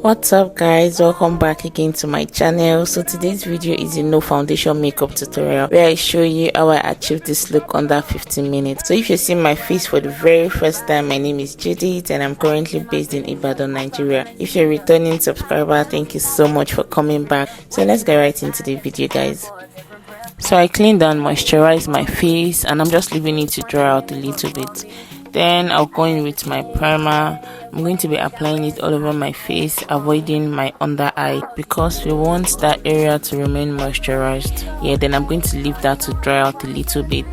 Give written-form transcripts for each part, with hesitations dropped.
What's up guys, welcome back again to my channel. So today's video is a no foundation makeup tutorial where I show you how I achieved this look under 15 minutes. So if you're seeing my face for the very first time, my name is Judith and I'm currently based in Ibadan, Nigeria. If you're a returning subscriber, thank you so much for coming back. So let's get right into the video guys. So I cleaned and moisturized my face and I'm just leaving it to dry out a little bit. Then I'll go in with my primer. I'm going to be applying it all over my face, avoiding my under eye because we want that area to remain moisturized. Yeah, then I'm going to leave that to dry out a little bit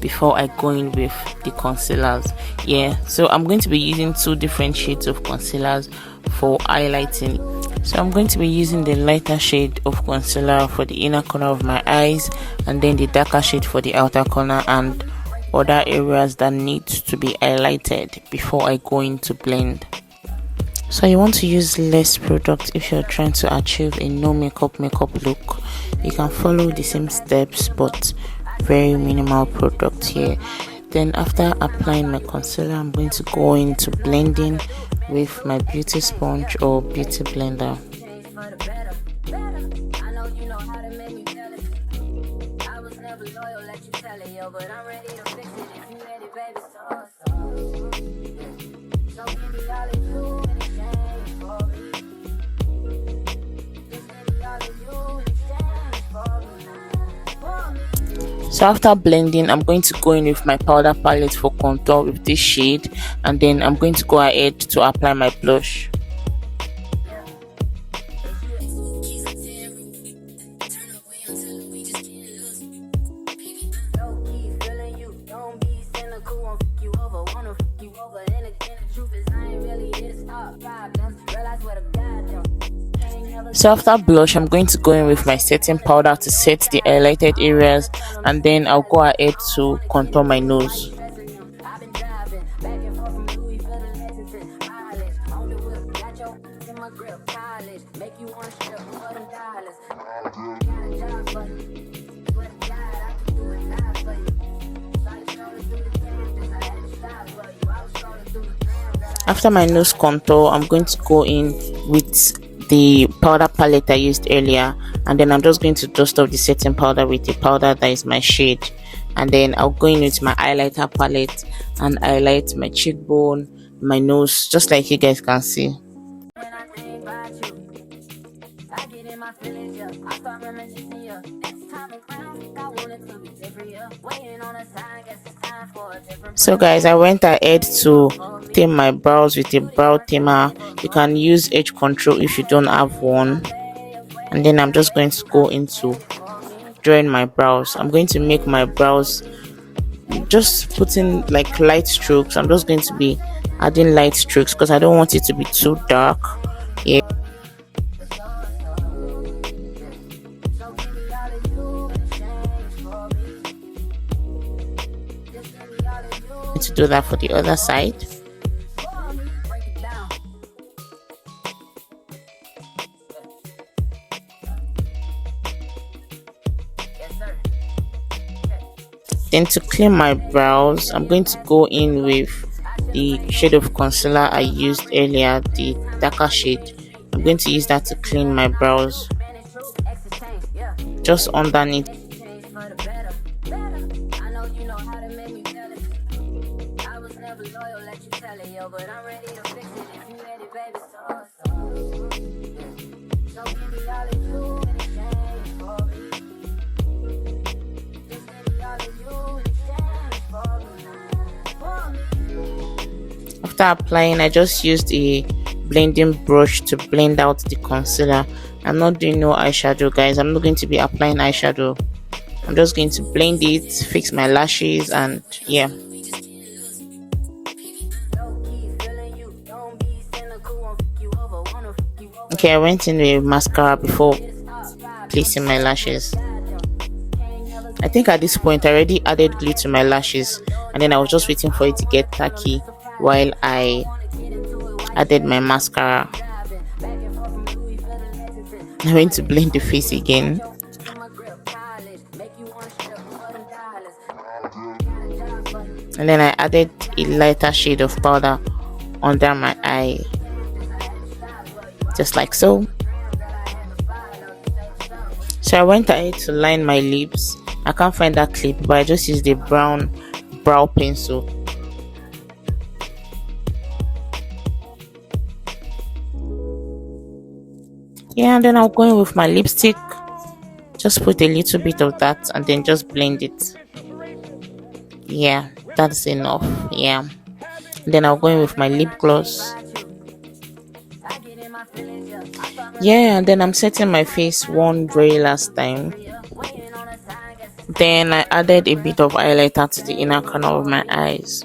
before I go in with the concealers. Yeah, so I'm going to be using two different shades of concealers for highlighting. So I'm going to be using the lighter shade of concealer for the inner corner of my eyes and then the darker shade for the outer corner and other areas that need to be highlighted before I go in to blend. So you want to use less product if you're trying to achieve a no makeup look. You can follow the same steps but very minimal product here. Then after applying my concealer, I'm going to go into blending with my beauty sponge or beauty blender. So after blending, I'm going to go in with my powder palette for contour with this shade, and then I'm going to go ahead to apply my blush. So after blush, I'm going to go in with my setting powder to set the highlighted areas, and then I'll go ahead to contour my nose. After my nose contour, I'm going to go in with the powder palette I used earlier, and then I'm just going to dust off the setting powder with the powder that is my shade, and then I'll go in with my highlighter palette and highlight my cheekbone, my nose, just like you guys can see. So guys, I went ahead to tame my brows with a brow tamer. You can use edge control if you don't have one, and then I'm just going to go into drawing my brows. I'm going to make my brows, just putting like light strokes. I'm just going to be adding light strokes because I don't want it to be too dark. Yeah. To do that for the other side. Then to clean my brows, I'm going to go in with the shade of concealer I used earlier, the darker shade. I'm going to use that to clean my brows just underneath. After applying, I just used a blending brush to blend out the concealer. I'm not doing no eyeshadow guys. I'm not going to be applying eyeshadow. I'm just going to blend it, fix my lashes, and yeah. Okay, I went in with mascara before placing my lashes. I think at this point I already added glue to my lashes, and then I was just waiting for it to get tacky while I added my mascara. I went to blend the face again. And then I added a lighter shade of powder under my eye just like so. So I went ahead to line my lips. I can't find that clip, but I just used the brown brow pencil. Yeah, and then I'll go in with my lipstick. Just put a little bit of that and then just blend it. Yeah, that's enough. Yeah. And then I'll go in with my lip gloss. Yeah, and then I'm setting my face one very last time. Then I added a bit of highlighter to the inner corner of my eyes.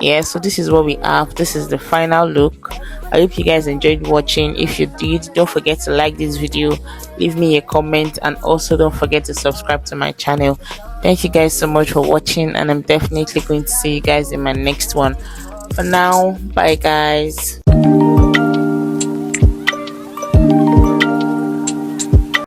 Yeah, so this is what we have. This is the final look. I hope you guys enjoyed watching. If you did, don't forget to like this video, leave me a comment, and also don't forget to subscribe to my channel. Thank you guys so much for watching, and I'm definitely going to see you guys in my next one. For now, bye guys.